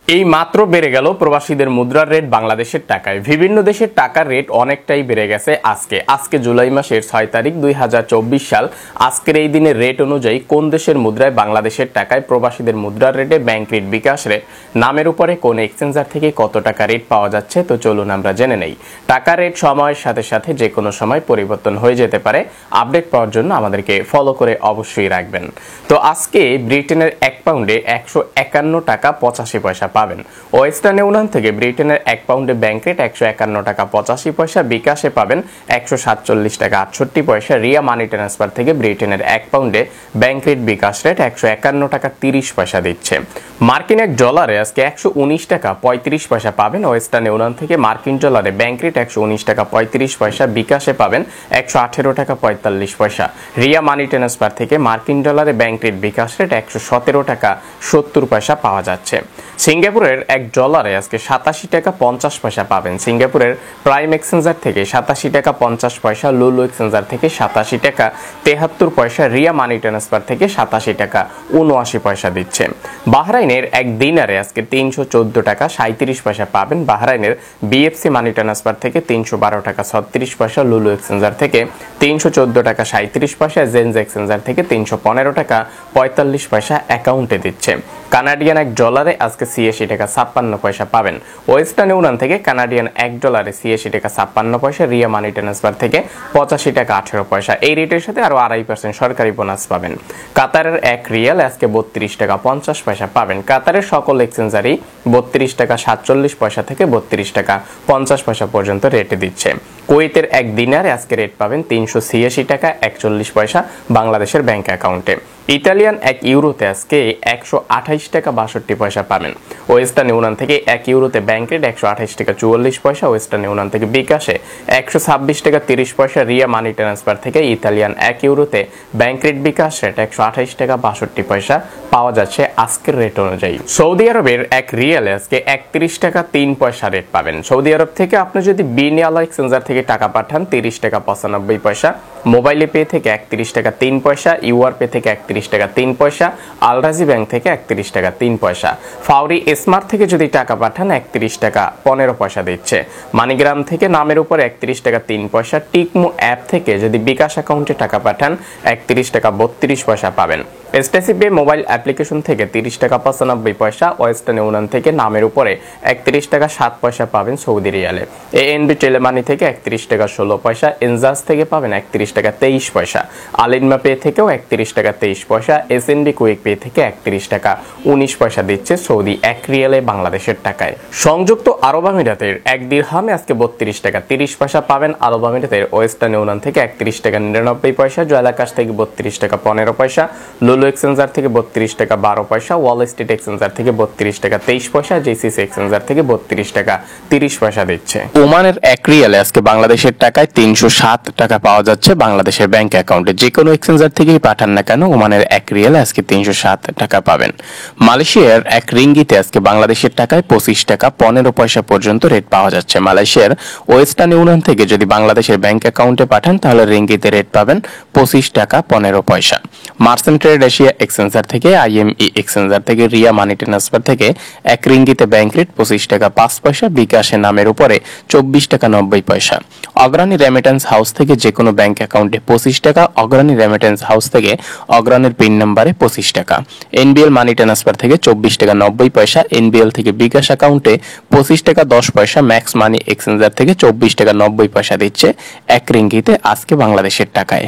এই মাত্র বেড়ে গেল প্রবাসীদের মুদ্রার রেট বাংলাদেশের টাকায়। বিভিন্ন দেশের টাকার রেট অনেকটাই বেড়ে গেছে। আজকে জুলাই মাসের 6 তারিখ 2024 সাল। আজকের এই দিনের রেট অনুযায়ী কোন দেশের মুদ্রায় বাংলাদেশের টাকায় প্রবাসীদের মুদ্রার রেটে ব্যাংক রেট, বিকাশ রেট, নামের উপরে কোন এক্সচেঞ্জার থেকে কত টাকা রেট পাওয়া যাচ্ছে, তো চলুন আমরা জেনে নেই। টাকার রেট সময়ের সাথে সাথে যে কোনো সময় পরিবর্তন হয়ে যেতে পারে। আপডেট পাওয়ার জন্য আমাদেরকে ফলো করে অবশ্যই রাখবেন। তো আজকে ব্রিটেনের 1 পাউন্ডে 151 টাকা 85 পয়সা পাবেন। ওয়েস্টার্ন ইউনিয়ন থেকে ব্রিটেনের 1 পাউন্ডে ব্যাংক রেট 151 টাকা 85 পয়সা, বিকাশে পাবেন 147 টাকা 68 পয়সা। রিয়া মানি ট্রান্সফার থেকে ব্রিটেনের 1 পাউন্ডে ব্যাংক রেট, বিকাশ রেট 151 টাকা 30 পয়সা দিচ্ছে। মার্কিন এক ডলারে আজকে 119 টাকা 35 পয়সা পাবেন। ওয়েস্টার্ন ইউনিয়ন থেকে মার্কিন ডলারে ব্যাংক রেট 119 টাকা 35 পয়সা, বিকাশে পাবেন 118 টাকা 45 পয়সা। রিয়া মানি ট্রান্সফার থেকে মার্কিন ডলারে ব্যাংক রেট, বিকাশ রেট 117 টাকা 70 পয়সা পাওয়া যাচ্ছে। সিঙ্গাপুরের 1 ডলারে আজকে 87 টাকা 50 পয়সা পাবেন। সিঙ্গাপুরের প্রাইম এক্সচেঞ্জার থেকে 87 টাকা 50 পয়সা, লুলু এক্সচেঞ্জার থেকে 87 টাকা 73 পয়সা, রিয়া মানি ট্রান্সফার থেকে 87 টাকা 79 পয়সা দিচ্ছে। বাহরাইনের 1 দিনারে আজকে 314 টাকা 37 পয়সা পাবেন। বাহরাইনের বিএফসি মানি ট্রান্সফার থেকে 312 টাকা 36 পয়সা, লুলু এক্সচেঞ্জার থেকে 314 টাকা 37 পয়সা, জেনজ এক্সচেঞ্জার থেকে 315 টাকা 45 পয়সা অ্যাকাউন্টে দিচ্ছে। কানাডিয়ান 1 ডলারে আজকে 86 টাকা 56 পয়সা পাবেন। ওয়েস্টার্ন ইউনিয়ন থেকে কানাডিয়ান 1 ডলারে 86 টাকা 56 পয়সা, রিয়া মানি ট্রান্সফার থেকে 85 টাকা 18 পয়সা। এই রেটের সাথে আরো 2.5% সরকারি বোনাস পাবেন। কাতারের 1 রিয়াল আজকে 32 টাকা 50 পয়সা পাবেন। কাতারের সকল এক্সচেঞ্জারই 32 টাকা 47 পয়সা থেকে 32 টাকা 50 পয়সা পর্যন্ত রেটে দিচ্ছে। কুয়েতের 1 দিনারে আজকে রেট পাবেন 386 টাকা 41 পয়সা বাংলাদেশের ব্যাংক অ্যাকাউন্টে। ইতালিয়ান 1 ইউরোতে আজকে 128 টাকা 62 পয়সা পাবেন। ওয়েস্টার্ন ইউনিয়ন থেকে 1 ইউরোতে ব্যাংক রেট 128 টাকা 44 পয়সা। ওয়েস্টার্ন ইউনিয়ন থেকে বিকাশে 126 টাকা 30 পয়সা। রিয়া মানি ট্রান্সফার থেকে ইতালিয়ান 1 ইউরোতে ব্যাংক রেট, বিকাশ রেট 128 টাকা 62 পয়সা পাওয়া যাচ্ছে আজকের রেট অনুযায়ী। সৌদি আরবের 1 রিয়ালে আজকে 31 টাকা 3 পয়সা রেট পাবেন। সৌদি আরব থেকে আপনি যদি বিনিয়ালা এক্সচেঞ্জার থেকে টাকা পাঠান 30 টাকা 95 পয়সা। মোবাইলে পে থেকে 31 টাকা 3 পয়সা। ইউআর পে থেকে 31 টাকা 3 পয়সা। আলরাজি ব্যাংক থেকে 31 টাকা 3 পয়সা। ফাউরি স্মার্ট থেকে যদি টাকা পাঠান 31 টাকা 15 পয়সা দিচ্ছে। মানিগ্রাম থেকে নামের উপর 31 টাকা 3 পয়সা। টিকমো অ্যাপ থেকে যদি বিকাশ অ্যাকাউন্টে টাকা পাঠান 31 টাকা 32 পয়সা পাবেন। এসটিসি পে মোবাইল অ্যাপ্লিকেশন থেকে 30 টাকা 95 পয়সা। ওয়েস্টার্ন ইউনিয়ন থেকে নামের উপরে 31 টাকা 7 পয়সা পাবেন সৌদি রিয়ালে। এএনবি টেলেমানি থেকে 31 টাকা 16 পয়সা। এনজাস থেকে পাবেন 31 টাকা 23 পয়সা। আলিনমা পে থেকেও 31 টাকা 23 পয়সা। এসএনবি কুইক পে থেকে 31 টাকা 19 পয়সা দিচ্ছে সৌদি 1 রিয়ালে বাংলাদেশের টাকায়। সংযুক্ত আরব আমিরাতের 1 দিরহামে আজকে 32 টাকা 30 পয়সা পাবেন। আরব আমিরাতের ওয়েস্টার্ন ইউনিয়ন থেকে 31 টাকা 99 পয়সা। জয়লাকাশ থেকে 32 টাকা 15 পয়সা। লুলু এক্সচেঞ্জার থেকে 32 টাকা 12 পয়সা। ওয়াল স্ট্রিট এক্সচেঞ্জার থেকে 32 টাকা 23 পয়সা। জিসিসি এক্সচেঞ্জার থেকে 32 টাকা 30 পয়সা দিচ্ছে। ওমানের 1 রিয়ালে আজকে বাংলাদেশের টাকায় 307 টাকা পাওয়া যাচ্ছে বাংলাদেশের ব্যাংক অ্যাকাউন্টে। যে কোনো এক্সচেঞ্জার থেকেই পাঠান না কেন ওমানের 1 রিয়ালে আজকে 307 টাকা পাবেন। মালয়েশিয়ার 1 রিঙ্গিতে আজকে বাংলাদেশের টাকায় 25 টাকা 15 পয়সা পর্যন্ত রেট পাওয়া যাচ্ছে। মালয়েশিয়ার ওয়েস্টার্ন ইউনিয়ন থেকে যদি বাংলাদেশের ব্যাংক অ্যাকাউন্টে পাঠান তাহলে রিঙ্গিতে রেট পাবেন 25 টাকা 15 পয়সা। মার্চেন্ট ট্রেড এশিয়া এক্সচেঞ্জার থেকে আইএমই এক্সচেঞ্জার থেকে রিয়া মানি ট্রান্সফার থেকে 1 রিঙ্গিতে ব্যাংক রেট 25 টাকা 5 পয়সা। বিকাশে নামের উপরে 24 টাকা 90 পয়সা। অগ্রণী রেমিটেন্স হাউস থেকে যে কোনো ব্যাংক অ্যাকাউন্টে 25 টাকা। অগ্রণী রেমিটেন্স হাউস থেকে অগ্রণীর পিন নম্বরে 25 টাকা। এনবিএল মানি ট্রান্সফার থেকে 24 টাকা 90 পয়সা। এনবিএল থেকে বিকাশ অ্যাকাউন্টে 25 টাকা 10 পয়সা। ম্যাক্স মানি এক্সচেঞ্জার থেকে 24 টাকা 90 পয়সা দিচ্ছে 1 রিঙ্গিতে আজকে বাংলাদেশের টাকায়।